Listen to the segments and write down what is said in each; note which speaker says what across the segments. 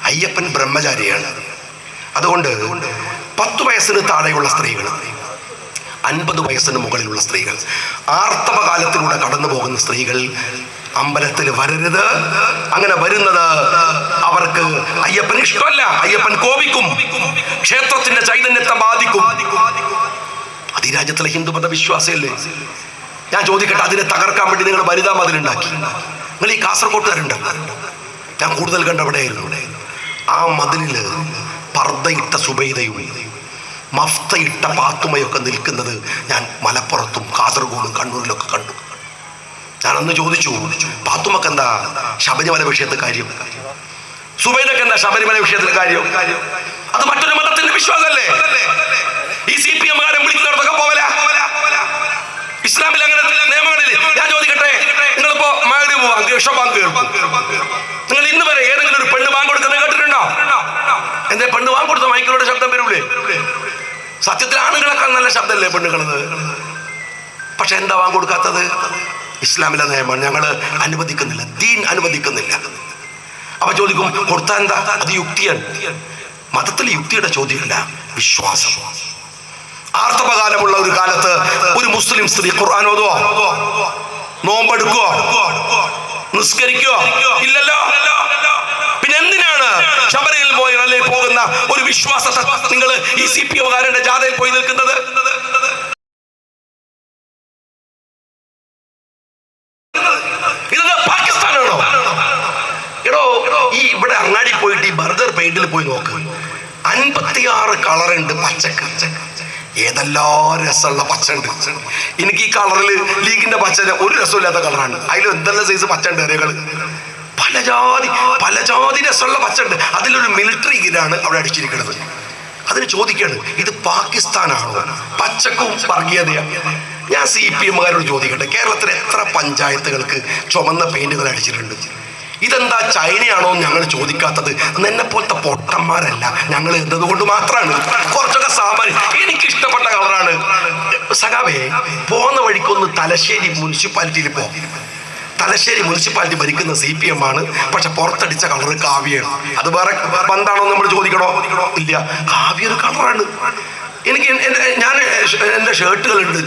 Speaker 1: അയ്യപ്പൻ ബ്രഹ്മചാരിയാണ്. അതുകൊണ്ട് 10 വയസ്സിന് താഴെയുള്ള സ്ത്രീകൾ, 50 വയസ്സിന് മുകളിലുള്ള സ്ത്രീകൾ, ആർത്തവകാലത്തിലൂടെ കടന്നു പോകുന്ന സ്ത്രീകൾ അമ്പലത്തിൽ വരരുത്. അങ്ങനെ വരുന്നത് അവർക്ക് അയ്യപ്പന് ഇഷ്ടമല്ല. അയ്യപ്പൻ കോപിക്കും, ക്ഷേത്രത്തിന്റെ ചൈതന്യത്തെ ബാധിക്കും. അത് ഈ രാജ്യത്തിലെ ഹിന്ദുമത വിശ്വാസമല്ലേ? ഞാൻ ചോദിക്കട്ടെ, അതിനെ തകർക്കാൻ വേണ്ടി നിങ്ങൾ വനിതാ മതിലുണ്ടാക്കി. നിങ്ങൾ ഈ കാസർഗോട്ടുകാരുണ്ട്, ഞാൻ കൂടുതൽ കണ്ട അവിടെയായിരുന്നു. ആ മതിലില് പർദ്ദയിട്ട സുബൈദയും മഫ്തയിട്ട പാത്തുമയൊക്കെ നിൽക്കുന്നത് ഞാൻ മലപ്പുറത്തും കാസർഗോഡും കണ്ണൂരിലൊക്കെ കണ്ടു. ഞാനന്ന് ചോദിച്ചു, പാത്തുമക്ക് എന്താ ശബരിമല വിഷയത്തിൽ കാര്യം? സുബൈദക്ക് എന്താ ശബരിമല വിഷയത്തിൽ കാര്യം? അത് മറ്റൊരു മതത്തിന്റെ വിശ്വാസമല്ലേ? ഈ CPM-കാരൻ വിളിക്കുന്നിടത്തൊക്കെ പോവല. ഇസ്ലാമിൽ അങ്ങനെ നിയമങ്ങളില്ലേ? ഞാൻ ചോദിക്കട്ടെ, നിങ്ങളിപ്പോ മഗ്‌രിബ് ബാങ്ക്, ഇശാ ബാങ്ക് കേൾക്കും. നിങ്ങൾ ഇന്ന് വരെ ഏതെങ്കിലും ഒരു പെണ്ണ് ബാങ്ക് കൊടുക്കുന്നത് കേട്ടിട്ടുണ്ടോ? എന്തേ പെണ്ണ് ബാങ്ക് കൊടുത്ത മൈക്കിലൂടെ ശബ്ദം വരൂലേ? സത്യത്തിൽ ആണുങ്ങളൊക്കെ നല്ല ശബ്ദമല്ലേ പെണ്ണുങ്ങളത്? പക്ഷെ എന്താ ബാങ്ക് കൊടുക്കാത്തത്? ഇസ്ലാമിലെ നിയമമാണ്, ഞങ്ങൾ അനുവദിക്കുന്നില്ല, ദീൻ അനുവദിക്കുന്നില്ല. അപ്പൊ ചോദിക്കും, കൊടുത്താൽ എന്താ? അത് യുക്തിയാണ്. മതത്തിൽ യുക്തിയുടെ ചോദ്യമല്ല, വിശ്വാസം. ആർത്തവകാലമുള്ള ഒരു കാലത്ത് ഒരു മുസ്ലിം സ്ത്രീ ഖുർആൻ ഓതുവോ? നോമ്പെടുക്കുവോ? നിസ്കരിക്കുവോ? ഇല്ലല്ലോ. പിന്നെ എന്തിനാണ് ശബരിമലയിൽ പോയി അല്ലെങ്കിൽ പോകുന്ന ഒരു വിശ്വാസത്തെ നിങ്ങൾ ഈ CPM-കാരന്റെ ജാഥയിൽ പോയി നിൽക്കുന്നത്? ഇതെന്താ പാകിസ്ഥാനാണോ? എടോ, ഈ ഇവിടെ അങ്ങാടി പോയിട്ട് ഈ ബർഗർ പെയിന്റിൽ പോയി നോക്ക്, 56 കളറുണ്ട് പച്ചക്ക്. ഏതെല്ലാം രസമുള്ള പച്ച ഉണ്ട്. എനിക്ക് ഈ കളറിൽ ലീഗിന്റെ പച്ച ഒരു രസമില്ലാത്ത കളറാണ്. അതിൽ എന്തെല്ലാം സൈസ് പച്ച ഉണ്ട് അറിയകള്, പല ജാതി രസമുള്ള പച്ച ഉണ്ട്. അതിലൊരു മിലിറ്ററി ഗിരാണ് അവിടെ അടിച്ചിരിക്കുന്നത്. അതിന് ചോദിക്കാണ്, ഇത് പാകിസ്ഥാനാണോ? പച്ചക്കും വർഗീയതയാണ്. ഞാൻ CPM-കാരോട് ചോദിക്കട്ടെ, കേരളത്തിൽ എത്ര പഞ്ചായത്തുകൾക്ക് ചുമന്ന പെയിന്റുകൾ അടിച്ചിട്ടുണ്ട്? ഇതെന്താ ചൈനയാണോ ഞങ്ങൾ ചോദിക്കാത്തത്? എന്നെ പോലത്തെ പൊട്ടന്മാരല്ല ഞങ്ങൾ എന്നതുകൊണ്ട് മാത്രമാണ്. കുറച്ചൊക്കെ സാമാന്യം എനിക്ക് ഇഷ്ടപ്പെട്ട കളറാണ്. സഖാവേ, പോകുന്ന വഴിക്കൊന്ന് തലശ്ശേരി മുനിസിപ്പാലിറ്റിയിൽ പോ. തലശ്ശേരി മുനിസിപ്പാലിറ്റി ഭരിക്കുന്ന CPM-ആണ്. പക്ഷെ പുറത്തടിച്ച കളറ് കാവ്യാണ്. അത് വേറെ ബന്ധാണോ നമ്മൾ ചോദിക്കണോ? ഇല്ല, കാവ്യ ഒരു കളറാണ്. എനിക്ക് ഞാൻ എൻ്റെ ഷർട്ടുകളുണ്ട്,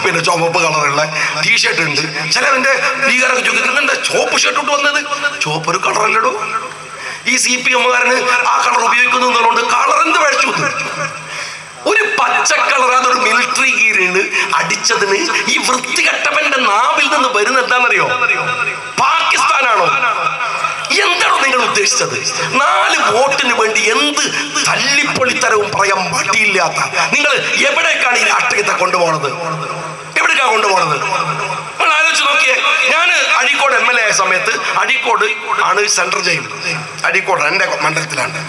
Speaker 1: പിന്നെ ചുവപ്പ് കളറുള്ള ടീഷർട്ട് ഉണ്ട്. ചിലവൻ്റെ ലീഗാരൊക്കെ ചോദിക്കുന്നത് എന്താ ചുവപ്പ് ഷർട്ട് ഇട്ട് വന്നത്? ചുവപ്പ് ഒരു കളറല്ലടോ. ഈ CPM-കാരന് ആ കളർ ഉപയോഗിക്കുന്നതുകൊണ്ട് കളർ എന്ത് കഴിച്ചു? ഒരു പച്ച കളർ, അതൊരു മിലിറ്ററി ഗീറിന് അടിച്ചതിന് ഈ വൃത്തികെട്ടവന്റെ നാവിൽ നിന്ന് വരുന്ന എന്താണെന്നറിയോ? പാകിസ്ഥാനാണോ? എന്താണോ നിങ്ങൾ ഉദ്ദേശിച്ചത്? 4 വോട്ടിന് വേണ്ടി എന്ത് തല്ലിപ്പൊളിത്തരവും പറയാൻ മടിയില്ലാത്ത നിങ്ങൾ എവിടേക്കാണ് ഈ രാഷ്ട്രീയത്തെ കൊണ്ടുപോകുന്നത്? എവിടേക്കാണ് കൊണ്ടുപോകുന്നത്? നിങ്ങൾ ആലോചിച്ച് നോക്കിയേ. ഞാൻ അഴീക്കോട് MLA ആയ സമയത്ത്, അഴീക്കോട് ആണ് സെൻട്രൽ ജയിൽ. അഴീക്കോട് എൻ്റെ മണ്ഡലത്തിലാണ്.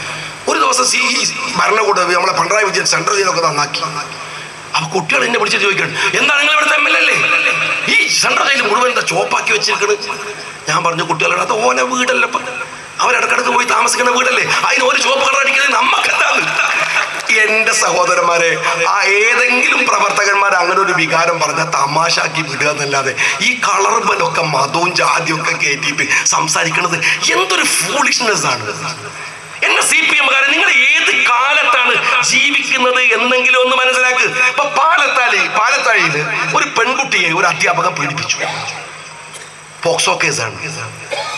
Speaker 1: ഒരു ദിവസം ഈ ഭരണകൂടം നമ്മളെ പിണറായി വിജയൻ സെൻട്രൽ ജയിലൊക്കെ നന്നാക്കി. അപ്പൊ കുട്ടികൾ എന്നെ വിളിച്ചിട്ട് ചോദിക്കണം, എന്താ നിങ്ങൾ ഇവിടുത്തെ MLA അല്ലേ? ഈ സെൻട്രൽ ജയിൽ മുഴുവൻ എന്താ ചോപ്പാക്കി വെച്ചിരിക്കുന്നത്? ഞാൻ പറഞ്ഞു, കുട്ടികളോട് അത് ഓനെ വീടല്ല, അവരിടക്കിടക്ക് പോയി താമസിക്കുന്ന വീടല്ലേ, അതിന് ഒരു ചുവപ്പ് കളർ അടിക്കുന്നത് നമുക്കെന്താണ്? എന്റെ സഹോദരന്മാരെ, ആ ഏതെങ്കിലും പ്രവർത്തകന്മാർ അങ്ങനെ ഒരു വികാരം പറഞ്ഞാൽ തമാശാക്കി വിടുക എന്നല്ലാതെ ഈ കളർബലൊക്കെ മതവും ജാതിയും ഒക്കെ കയറ്റിയിട്ട് സംസാരിക്കുന്നത് എന്തൊരു ഫൂളിഷ്നെസ് ആണ്. എന്റെ CPM-കാരൻ, നിങ്ങൾ ഏത് കാലത്താണ് ജീവിക്കുന്നത് എന്നെങ്കിലും ഒന്ന് മനസ്സിലാക്ക്. ഇപ്പൊ പാലത്താഴിയില് ഒരു പെൺകുട്ടിയെ ഒരു അധ്യാപകൻ പീഡിപ്പിച്ചു. പോക്സോ കേസാണ്.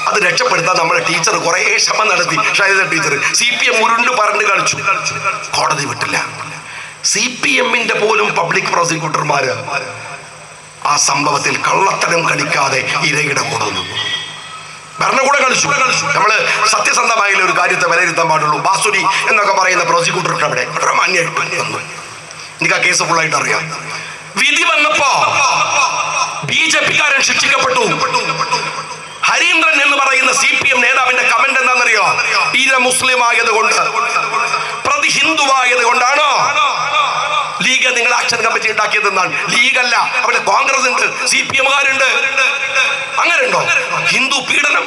Speaker 1: അത് രക്ഷപ്പെടുത്താൻ നമ്മുടെ ടീച്ചർ കുറെ ശ്രമം നടത്തി. ഷൈജ ടീച്ചർ CPM ഉരുണ്ട് പറഞ്ഞ് കളിച്ചു, കോടതി വിട്ടില്ല. CPM-ന്റെ പോലും പബ്ലിക് പ്രോസിക്യൂട്ടർമാര് ആ സംഭവത്തിൽ കള്ളത്തരം കളിക്കാതെ ഇരയുടെ കൂടെ നിന്നു. ഭരണകൂടം കളിച്ചു. നമ്മള് സത്യസന്ധമായ ഒരു കാര്യത്തെ വിലയിരുത്താൻ പാടുള്ളൂ. ബാസുരി എന്നൊക്കെ പറയുന്ന പ്രോസിക്യൂട്ടർക്ക് അവിടെ വളരെ മാന്യമായിട്ട് വന്നു. എനിക്ക് ആ കേസ് ഫുള്ളായിട്ട് അറിയാം. വിധി വന്നപ്പോ BJP-കാരൻ ശിക്ഷിക്കപ്പെട്ടു. ഹരീന്ദ്രൻ എന്ന് പറയുന്ന CPM നേതാവിന്റെ കമന്റ് എന്താണെന്നറിയോ? ഇര മുസ്ലിം ആയതുകൊണ്ട്, പ്രതി ഹിന്ദുവായത് കൊണ്ടാണോ ലീഗ് നിങ്ങൾ ആക്ഷൻ കമ്മിറ്റി ഉണ്ടാക്കിയതെന്നാണ്. ലീഗല്ല, അവിടെ കോൺഗ്രസ് ഉണ്ട്, CPM-കാരുണ്ട്. അങ്ങനെ ഉണ്ടോ? ഹിന്ദു പീഡനം,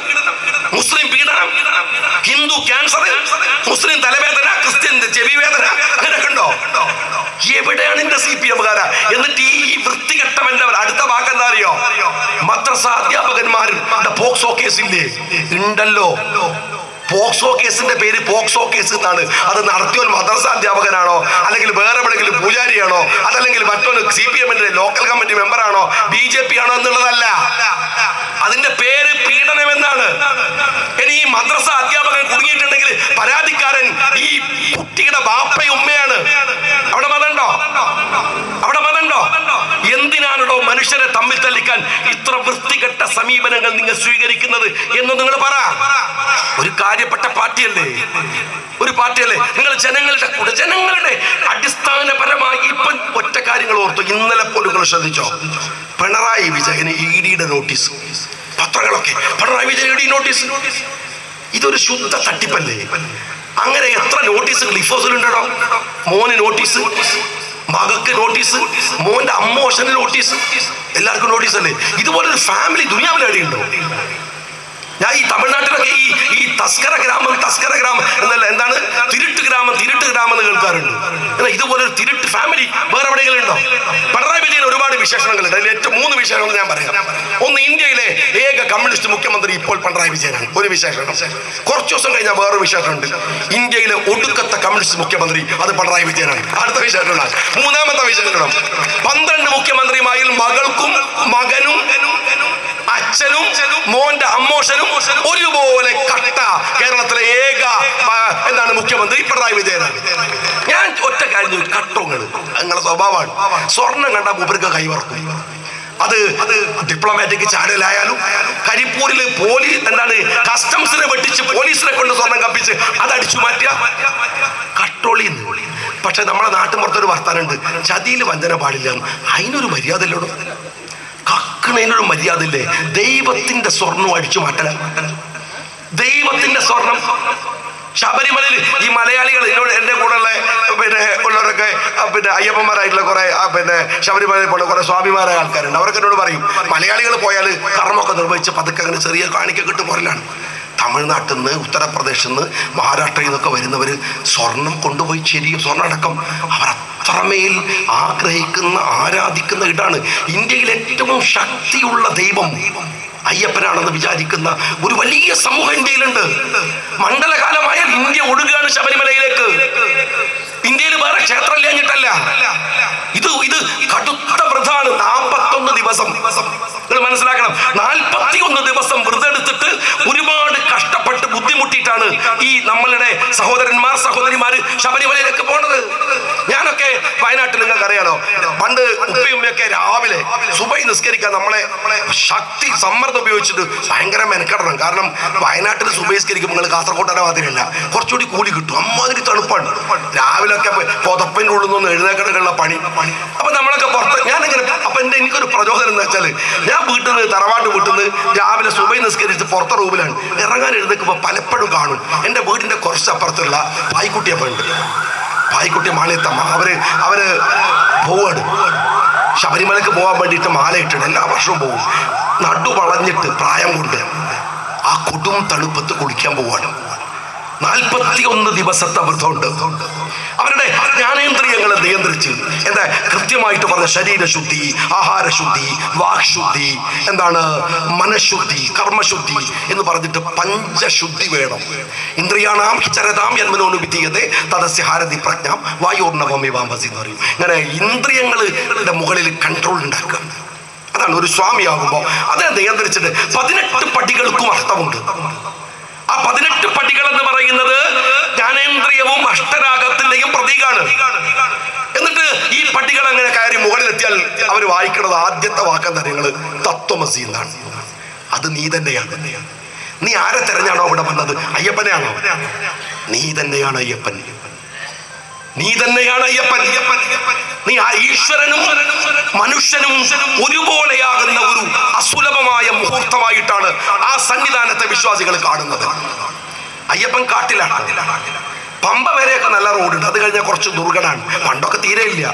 Speaker 1: മുസ്ലിം പീഡനം, ഹിന്ദു ക്യാൻസർ, മുസ്ലിം തലവേദന, ക്രിസ്ത്യൻ ചെവി വേദന, അങ്ങനെയൊക്കെ ഉണ്ടോ? എവിടെയാണ് എന്റെ CPM-കാരാ? എന്നിട്ട് ഈ വൃത്തികെട്ടവന്റെ അടുത്ത വാക്കെന്താ അറിയോ? മദ്രസ അധ്യാപകന്മാരും പോക്സോ കേസില്ലേ? ഉണ്ടല്ലോ. പോക്സോ കേസിന്റെ പേര് പോക്സോ കേസ് എന്നാണ്. അത് നടത്തിയോൻ മദ്രസ അധ്യാപകനാണോ, അല്ലെങ്കിൽ വേറെ എവിടെയെങ്കിലും പൂജാരിയാണോ, അതല്ലെങ്കിൽ മറ്റൊരു CPM-ന്റെ ലോക്കൽ കമ്മിറ്റി മെമ്പറാണോ, BJP ആണോ എന്നുള്ളതല്ല. അതിന്റെ പേര് പീഡനം എന്നാണ്. ഇനി ഈ മദ്രസ അധ്യാപകൻ കുടുങ്ങിയിട്ടുണ്ടെങ്കിൽ പരാതിക്കാരൻ ഈ കുട്ടിയുടെ ബാപ്പയും ഉമ്മയാണ്. അവിടെ മതമുണ്ടോ? അവിടെ മതമുണ്ടോ? എന്തിനാണോ മനുഷ്യരെ തമ്മിൽ തല്ലിക്കാൻ ഇത്ര വൃത്തികെട്ട സമീപനങ്ങൾ നിങ്ങൾ സ്വീകരിക്കുന്നത് എന്ന് നിങ്ങൾ പറ. ഒരു കാര്യപ്പെട്ട പാർട്ടിയല്ലേ, ഒരു പാർട്ടിയല്ലേ നിങ്ങൾ? ജനങ്ങളുടെ അടിസ്ഥാനപരമായി ഇപ്പൊ ഒറ്റ കാര്യങ്ങൾ ഓർത്തു. ഇന്നലെ പോലും നിങ്ങൾ ശ്രദ്ധിച്ചോ, പിണറായി വിജയന് ED-യുടെ നോട്ടീസ്, പത്രങ്ങളൊക്കെ പിണറായി വിജയൻ ED നോട്ടീസ്. ഇതൊരു ശുദ്ധ തട്ടിപ്പല്ലേ? അങ്ങനെ എത്ര നോട്ടീസ് ഗ്ലിഫോസിലുണ്ടോ? മോന് നോട്ടീസ്, മകൾക്ക് നോട്ടീസ്, മോന്റെ അമ്മോഷന് നോട്ടീസ്, എല്ലാവർക്കും നോട്ടീസ് അല്ലേ? ഇതുപോലൊരു ഫാമിലി ദുനിയാവിൽ എവിടെയുണ്ടോ? ഞാൻ ഈ തമിഴ്നാട്ടിലൊക്കെ ഈ തസ്കര ഗ്രാമം എന്നല്ല, എന്താണ് തിരുട്ട് ഗ്രാമം എന്ന് കേൾക്കാറുണ്ട്. എന്നാൽ ഇതുപോലെ ഒരു തിരുട്ട് ഫാമിലി വേറെ എവിടെയെങ്കിലും ഉണ്ടോ? പിണറായി വിജയൻ ഒരുപാട് വിശേഷണങ്ങളുണ്ട്. അതിൽ ഏറ്റവും 3 വിശേഷണങ്ങൾ ഞാൻ പറയാം. ഒന്ന്, ഇന്ത്യയിലെ ഏക കമ്മ്യൂണിസ്റ്റ് മുഖ്യമന്ത്രി ഇപ്പോൾ പിണറായി വിജയനാണ്, ഒരു വിശേഷണം. കുറച്ച് ദിവസം കഴിഞ്ഞാൽ വേറൊരു വിശേഷമുണ്ട്. ഇന്ത്യയിലെ ഒടുക്കത്തെ കമ്മ്യൂണിസ്റ്റ് മുഖ്യമന്ത്രി അത് പിണറായി വിജയനാണ്. അടുത്ത വിശേഷമാണ്. മൂന്നാമത്തെ വിശേഷണം, 12 മുഖ്യമന്ത്രിമാരിൽ മകൾക്കും മകനും അച്ഛനും മോന്റെ അമ്മോഷനും ഒരുപോലെ കട്ട കേരളത്തിലെ ഏക എന്താണ് മുഖ്യമന്ത്രി പിണറായി വിജയനാണ്. ഞാൻ ഒറ്റ കാര്യം, കട്ടോങ്ങൾ നിങ്ങളുടെ സ്വഭാവമാണ്. സ്വർണം കണ്ട മൂപ്പർക്ക് കൈവറക്കും. അത് ഡിപ്ലോമാറ്റിക് ചാനലായാലും കരിപ്പൂരിൽ കസ്റ്റംസിനെ വെട്ടിച്ച് പോലീസിനെ കൊണ്ട് സ്വർണം കപ്പിച്ച് അതടിച്ചു മാറ്റുക, കട്ടോളിന്ന്. പക്ഷെ നമ്മളെ നാട്ടിൻ പുറത്തൊരു വർത്താനുണ്ട്, ചതിയിൽ വഞ്ചന പാടില്ല. അതിനൊരു മര്യാദ ഇല്ലോടും, കക്കണതിനൊരു മര്യാദ ഇല്ലേ? ദൈവത്തിന്റെ സ്വർണം അടിച്ചു മാറ്റല, ദൈവത്തിന്റെ സ്വർണം. ശബരിമലയിൽ ഈ മലയാളികൾ എന്നോട് എൻ്റെ കൂടെ ഉള്ളവരൊക്കെ അയ്യപ്പന്മാരായിട്ടുള്ള കുറെ ശബരിമലയിൽ പോലെ കുറെ സ്വാമിമാരായ ആൾക്കാരുണ്ട്. അവരൊക്കെ എന്നോട് പറയും, മലയാളികൾ പോയാൽ കർമ്മമൊക്കെ നിർവഹിച്ച് പതുക്കെ അങ്ങനെ ചെറിയ കാണിക്ക കിട്ടു പോരലാണ്. തമിഴ്നാട്ടിൽ നിന്ന്, ഉത്തർപ്രദേശിൽ നിന്ന്, മഹാരാഷ്ട്രയിൽ നിന്നൊക്കെ വരുന്നവർ സ്വർണം കൊണ്ടുപോയി സ്വർണ്ണം അടക്കം അവർ അത്രമേൽ ആഗ്രഹിക്കുന്ന ആരാധിക്കുന്ന ഇടാണ്. ഇന്ത്യയിൽ ഏറ്റവും ശക്തിയുള്ള ദൈവം അയ്യപ്പനാണെന്ന് വിചാരിക്കുന്ന ഒരു വലിയ സമൂഹം ഇന്ത്യയിലുണ്ട്. മണ്ഡലകാലമായാൽ ഇന്ത്യ ഒഴുകുകയാണ് ശബരിമലയിലേക്ക്. ഇന്ത്യയിൽ വേറെ ക്ഷേത്രം ഇല്ലാഞ്ഞിട്ടല്ല, ഇത് കടുത്ത വ്രതാണ്. 41 ദിവസം നിങ്ങൾ മനസ്സിലാക്കണം. 41 ദിവസം വ്രതെടുത്തിട്ട് ഒരുപാട് കഷ്ടപ്പെട്ട് ബുദ്ധിമുട്ടിയിട്ടാണ് ഈ നമ്മളുടെ സഹോദരിമാര് ശബരിമലയിലേക്ക് പോണത്. ഞാനൊക്കെ വയനാട്ടിൽ നിങ്ങൾക്ക് അറിയാലോ, പണ്ട് ഉപ്പയുമ്മയൊക്കെ രാവിലെ സുബൈ നിസ്കരിക്കാൻ നമ്മളെ ശക്തി സമ്മർദ്ദം ഉപയോഗിച്ചിട്ട് ഭയങ്കര മെനക്കെടണം. കാരണം വയനാട്ടിൽ സുബൈ നിസ്കരിക്കുമ്പോൾ നിങ്ങൾ കാസർഗോട്ടെ മാതിരിയല്ല, കുറച്ചുകൂടി കൂലി കിട്ടും. അമ്മാതിരി തണുപ്പാണ്. രാവിലെ ഒക്കെ പുതപ്പിൻ്റെ ഉള്ളിൽ നിന്ന് എഴുന്നേക്കടക്കുള്ള പണി. അപ്പൊ നമ്മളൊക്കെ പുറത്ത് ഞാനിങ്ങനെ, അപ്പൊ എനിക്കൊരു പ്രചോദനം എന്ന് വെച്ചാൽ, ഞാൻ വീട്ടിൽ നിന്ന് തറവാട്ട് വീട്ടിൽ നിന്ന് രാവിലെ സുബൈ നിസ്കരിച്ച് പുറത്തെ റൂമിലാണ് ഇറങ്ങാൻ എഴുന്നേക്കുമ്പോൾ പലപ്പോഴും കാണും എൻ്റെ വീടിൻ്റെ കുറച്ചപ്പുറത്തുള്ള പായ്ക്കുട്ടിയപ്പുണ്ട്, പായ്ക്കുട്ടി മാളിയത്തമ്മ. അവര് പോവാണ് ശബരിമലക്ക് പോകാൻ വേണ്ടിയിട്ട് മാല ഇട്ടിട്ട് എല്ലാ വർഷവും പോകും. നടു വളഞ്ഞിട്ട് പ്രായം കൊണ്ട് ആ കൊടും തണുപ്പത്ത് കുളിക്കാൻ പോവാണ്. 41 ദിവസത്തെ വ്രതമുണ്ട്. അവരുടെ ജ്ഞാനേന്ദ്രിയങ്ങളെ നിയന്ത്രിച്ച് കൃത്യമായിട്ട് പറഞ്ഞ ശരീരശുദ്ധി, ആഹാരശുദ്ധി, വാക്ശുദ്ധി, മനഃശുദ്ധി, കർമ്മശുദ്ധി എന്ന് പറഞ്ഞിട്ട് പഞ്ചശുദ്ധി വേണം. ഇന്ദ്രിയാണാം ചരതാം യന്മനോനുവിധീയതേ തദസ്യ ഹാരതി പ്രജ്ഞാം വായോർണവമിവാംഭസി എന്ന് പറയും. ഇങ്ങനെ ഇന്ദ്രിയങ്ങളുടെ മുകളിൽ കൺട്രോൾ ഉണ്ടാക്കുക. അതാണ് ഒരു സ്വാമിയാകുമ്പോൾ അതിനെ നിയന്ത്രിച്ചിട്ട് 18 പടികൾക്കും അർത്ഥമുണ്ട്. ആ 18 പടികൾ എന്ന് പറയുന്നത് ജ്ഞാനേന്ദ്രിയവും അഷ്ടരാഗത്തിന്റെയും പ്രതീകമാണ്. എന്നിട്ട് ഈ പടികൾ അങ്ങനെ കയറി മുകളിലെത്തിയാൽ അവർ വായിക്കുന്നത് ആദ്യത്തെ വാക്കെന്താ? നിങ്ങൾ തത്വമസി എന്നാണ്. അത് നീ തന്നെയാണ്. നീ ആരെ തെരഞ്ഞാണോ ഇവിടെ വന്നത്? അയ്യപ്പനെയാണോ? നീ തന്നെയാണ് അയ്യപ്പൻ, നീ തന്നെയാണ് അയ്യപ്പൻ. നീ ആ ഈശ്വരനും മനുഷ്യനും ഒരുപോലെയാകുന്ന ഒരു അസുലഭമായ മുഹൂർത്തമായിട്ടാണ് ആ സന്നിധാനത്തെ വിശ്വാസികൾ കാണുന്നത്. അയ്യപ്പൻ കാട്ടിലാണ്. പമ്പ വരെയൊക്കെ നല്ല റോഡുണ്ട്, അത് കഴിഞ്ഞാൽ കുറച്ച് ദുർഘടമാണ്. പണ്ടൊക്കെ തീരെ ഇല്ല.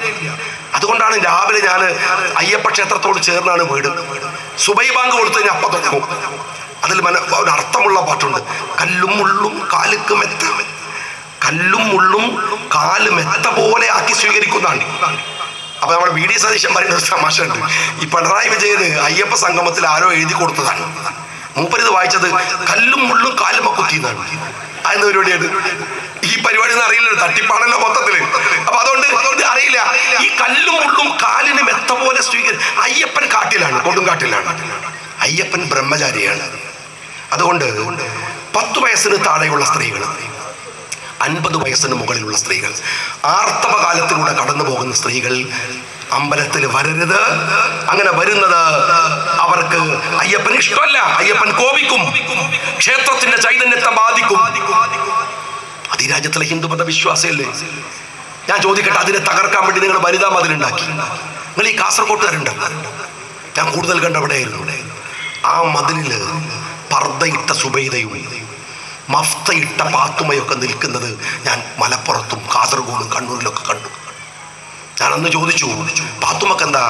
Speaker 1: അതുകൊണ്ടാണ് രാവിലെ ഞാൻ അയ്യപ്പ ക്ഷേത്രത്തോട് ചേർന്നാണ് വീട്. സുബൈ ബാങ്ക് കൊടുത്തു കഴിഞ്ഞാൽ അപ്പം തുടങ്ങും. അതിൽ ഒരു അർത്ഥമുള്ള പാട്ടുണ്ട്, കല്ലും മുള്ളും കാലുക്ക് മെത്ത, കല്ലും മുള്ളും കാല് മെത്ത പോലെ ആക്കി സ്വീകരിക്കുന്നതാണ്. അപ്പൊ നമ്മുടെ VD സതീശൻ പറയുന്ന ഒരു തമാശ ഉണ്ട്. ഈ പിണറായി വിജയന് അയ്യപ്പ സംഗമത്തിൽ ആരോ എഴുതി കൊടുത്തതാണ്. മൂപ്പരിത് വായിച്ചത് കല്ലും മുള്ളും കാലുമ കുത്തിന്നാണ്. അതെന്ത് പരിപാടിയാണ്? ഈ പരിപാടി ഒന്നും അറിയില്ലല്ലോ, തട്ടിപ്പാണല്ലോ മൊത്തത്തില്. അപ്പൊ അതുകൊണ്ട് ഇത് അറിയില്ല. ഈ കല്ലും മുള്ളും കാലിന് മെത്ത പോലെ അയ്യപ്പൻ കാട്ടിലാണ്, കൊടുങ്കാട്ടിലാണ്. അയ്യപ്പൻ ബ്രഹ്മചാരിയാണ്. അതുകൊണ്ട് 10 വയസ്സിന് താഴെയുള്ള സ്ത്രീകൾ, 50 വയസ്സിന് മുകളിലുള്ള സ്ത്രീകൾ, ആർത്തവ കാലത്തിലൂടെ കടന്നു പോകുന്ന സ്ത്രീകൾ അമ്പലത്തിൽ വരരുത്. അങ്ങനെ വരുന്നത് അവർക്ക് അയ്യപ്പന് ഇഷ്ടമല്ല. അയ്യപ്പൻ കോപിക്കും, ക്ഷേത്രത്തിന്റെ ചൈതന്യത്തെ ബാധിക്കും. അത് ഈ രാജ്യത്തിലെ ഹിന്ദുമത വിശ്വാസമല്ലേ? ഞാൻ ചോദിക്കട്ടെ, അതിനെ തകർക്കാൻ വേണ്ടി നിങ്ങൾ വനിതാ മതിലുണ്ടാക്കി. നിങ്ങൾ ഈ കാസർഗോട്ടുകാരുണ്ട്, ഞാൻ കൂടുതൽ കണ്ടവിടെയായിരുന്നു. ആ മതിലില് പർദ്ദയിട്ട സുബൈദയും മഫ്തയിട്ട പാത്തുമയൊക്കെ നിൽക്കുന്നത് ഞാൻ മലപ്പുറത്തും കാസർഗോഡും കണ്ണൂരിലൊക്കെ കണ്ടു. ഞാൻ അന്ന് ചോദിച്ചു, പാത്തുമക്ക് എന്താ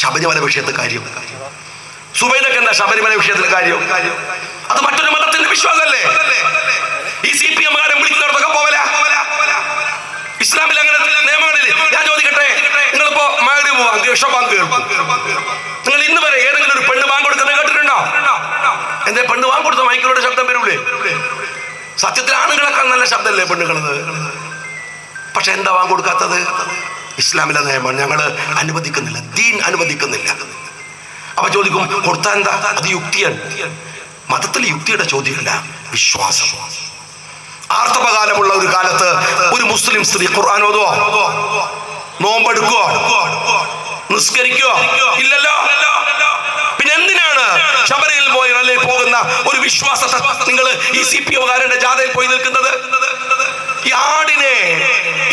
Speaker 1: ശബരിമല വിഷയത്തിൽ കാര്യം? സുബൈദക്ക് എന്താ ശബരിമല വിഷയത്തിൽ കാര്യം? അത് മറ്റൊരു മതത്തിന്റെ വിശ്വാസമല്ലേ? ഈ CPM കാരൻ വിളിക്കുന്നവരൊക്കെ പോവല. ഇസ്ലാമിൽ അങ്ങനെ നിയമങ്ങളില്ലേ? ഞാൻ ചോദിക്കട്ടെ, നിങ്ങളിപ്പോ മഗ്‌രിബ് ബാങ്ക്, ഇശാ ബാങ്ക് കേൾക്കും. നിങ്ങൾ ഇന്ന് വരെ ഏതെങ്കിലും ഒരു പെണ്ണ് ബാങ്ക് കൊടുക്കുന്നത് കേട്ടിട്ടുണ്ടോ? എന്തേ പെണ്ണ് ബാങ്ക് കൊടുത്ത മൈക്കിലൂടെ ശബ്ദം വരൂലേ? സത്യത്തിൽ ആണുങ്ങളെക്കാൾ നല്ല ശബ്ദമല്ലേ പെണ്ണുങ്ങളത്? പക്ഷെ എന്താ ബാങ്ക് കൊടുക്കാത്തത്? ഇസ്ലാമിലെ നിയമമാണ്, ഞങ്ങൾ അനുവദിക്കുന്നില്ല, ദീൻ അനുവദിക്കുന്നില്ല. അപ്പൊ ചോദിക്കും, കൊടുത്താൽ എന്താ? അത് യുക്തിയാണ്. മതത്തിൽ യുക്തിയുടെ ചോദ്യമല്ല, വിശ്വാസം. ആർത്തവകാലമുള്ള ഒരു കാലത്ത് ഒരു മുസ്ലിം സ്ത്രീ ഖുർആൻ ഓതുവോ? നോമ്പെടുക്കുവോ? നിസ്കരിക്കുവോ? ഇല്ലല്ലോ. പിന്നെ എന്തിനാണ് ശബരിമലയിൽ പോയി അല്ലെങ്കിൽ പോകുന്ന ഒരു വിശ്വാസത്തെ നിങ്ങൾ ഈ CPM കാരന്റെ ജാഥയിൽ പോയി നിൽക്കുന്നത്? ഈ ആടിനെ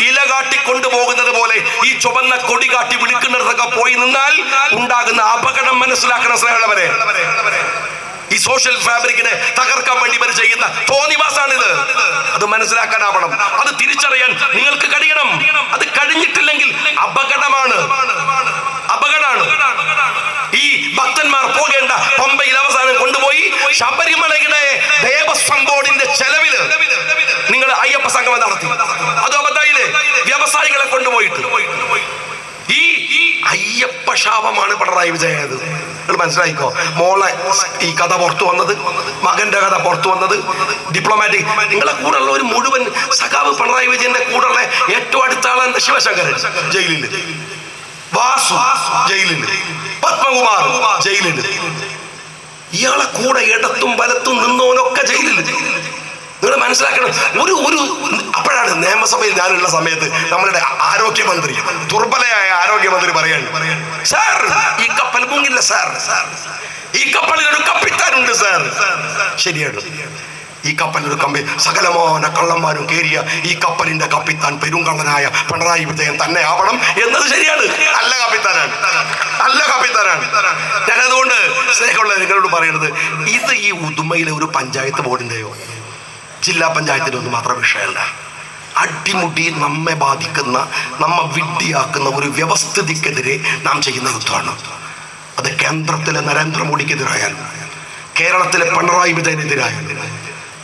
Speaker 1: ഇല കാട്ടി കൊണ്ടുപോകുന്നത് പോലെ ഈ ചുവന്ന കൊടി കാട്ടി വിളിക്കുന്നിടത്തൊക്കെ പോയി നിന്നാൽ ഉണ്ടാകുന്ന അപകടം മനസ്സിലാക്കണം സ്നേഹമുള്ളവരെ. ഈ സോഷ്യൽ ഫാബ്രിക്കിനെ തകർക്കാൻ വേണ്ടി ഇവർ ചെയ്യുന്ന തോന്നിവാസാണിത്. അത് മനസ്സിലാക്കാനാവണം, അത് തിരിച്ചറിയാൻ നിങ്ങൾക്ക് കഴിയണം. അത് കഴിഞ്ഞിട്ടില്ലെങ്കിൽ അപകടമാണ്. ഈ ഭക്തന്മാർ പോകേണ്ട പമ്പയിൽ അവസാനം കൊണ്ടുപോയി ശബരിമലയുടെ ദേവസ്വം ബോർഡിന്റെ ചെലവില് നിങ്ങൾ അയ്യപ്പ സംഗമം നടത്തി. അത് അബദ്ധയിലെ വ്യവസായികളെ കൊണ്ടുപോയിട്ട് ഈ അയ്യപ്പ ശാപമാണ് പിണറായി വിജയൻ. നിങ്ങൾ മനസ്സിലായിക്കോ. മോളെ ഈ കഥ പുറത്തു വന്നത്, മകന്റെ കഥ പുറത്തു വന്നത്, ഡിപ്ലോമാറ്റിക്. നിങ്ങളെ കൂടെയുള്ള ഒരു മുഴുവൻ സഖാവ് പിണറായി വിജയന്റെ കൂടെയുള്ള ഏറ്റവും അടുത്ത ആളാണ് ശിവശങ്കരൻ ജയിലില്, വാസു ജയിലില്, പത്മകുമാർ ജയിലില്. ഇയാളെ കൂടെ ഇടത്തും വലത്തും നിന്നോനൊക്കെ ജയിലില്. നിങ്ങൾ മനസ്സിലാക്കണം. ഒരു അപ്പോഴാണ് നിയമസഭയിൽ ഞാനുള്ള സമയത്ത് നമ്മളുടെ ആരോഗ്യമന്ത്രി, ദുർബലയായ ആരോഗ്യമന്ത്രി പറയാണ്, സാർ ഈ കപ്പൽ മുങ്ങില്ല സാർ, ഈ കപ്പലിനൊരു കപ്പിത്താനുണ്ട് സാർ. ശരിയാണ്, ഈ കപ്പലിനൊരു സകലമാന കള്ളന്മാരും കേറിയ ഈ കപ്പലിന്റെ കപ്പിത്താൻ പെരുങ്കള്ളനായ പിണറായി വിജയൻ തന്നെ ആവണം എന്നത് ശരിയാണ്. നല്ല കപ്പിത്താനാണ്. ഞാനതുകൊണ്ട് സ്നേഹമുള്ള നിങ്ങളോട് പറയുന്നത്, ഇത് ഈ ഉദുമയിലെ ഒരു പഞ്ചായത്ത് ബോർഡിന്റെയോ ജില്ലാ പഞ്ചായത്തിൻ്റെ ഒന്നും മാത്രം വിഷയമല്ല. അടിമുടി നമ്മെ ബാധിക്കുന്ന, നമ്മെ വിഡ്ഢിയാക്കുന്ന ഒരു വ്യവസ്ഥിതിക്കെതിരെ നാം ചെയ്യുന്ന യുദ്ധമാണ്. അത് കേന്ദ്രത്തിലെ നരേന്ദ്രമോദിക്കെതിരായാലും കേരളത്തിലെ പിണറായി വിജയനെതിരായാലും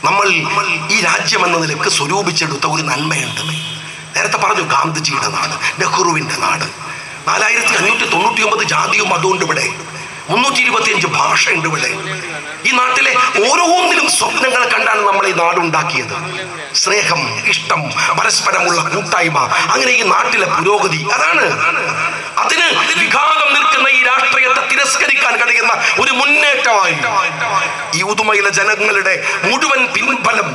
Speaker 1: നമ്മൾ ഈ രാജ്യമെന്ന നിലക്ക് സ്വരൂപിച്ചെടുത്ത ഒരു നന്മയുണ്ട്. നേരത്തെ പറഞ്ഞു, ഗാന്ധിജിയുടെ നാട്, നെഹ്റുവിൻ്റെ നാട്, 4599 ജാതിയും മതമുണ്ട് ഇവിടെ, 325 ഭാഷയുണ്ട് ഇവിടെ. ഈ നാട്ടിലെ ഓരോന്നിലും സ്വപ്നങ്ങൾ കണ്ടാണ് നമ്മൾ ഈ നാടുണ്ടാക്കിയത്. സ്നേഹം, ഇഷ്ടം, പരസ്പരമുള്ള കൂട്ടായ്മ, അങ്ങനെ ഈ നാട്ടിലെ പുരോഗതി അതാണ്. അതിന് വിഘാതം നിൽക്കുന്ന ഈ രാഷ്ട്രീയത്തെ തിരസ്കരിക്കാൻ കഴിയുന്ന ഒരു മുന്നേറ്റമായി ഈ ഉദുമയിലെ ജനങ്ങളുടെ മുഴുവൻ പിൻബലം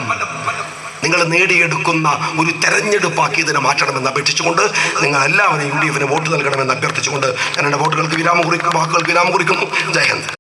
Speaker 1: നിങ്ങൾ നേടിയെടുക്കുന്ന ഒരു തെരഞ്ഞെടുപ്പാക്കി ഇതിനെ മാറ്റണമെന്ന് അപേക്ഷിച്ചുകൊണ്ട് നിങ്ങൾ എല്ലാവരും UDF വോട്ട് നൽകണമെന്ന് അഭ്യർത്ഥിച്ചുകൊണ്ട് ഞാൻ എൻ്റെ വാക്കുകൾക്ക് വിരാമം കുറിക്കുന്നു. ജയ് ഹിന്ദ്.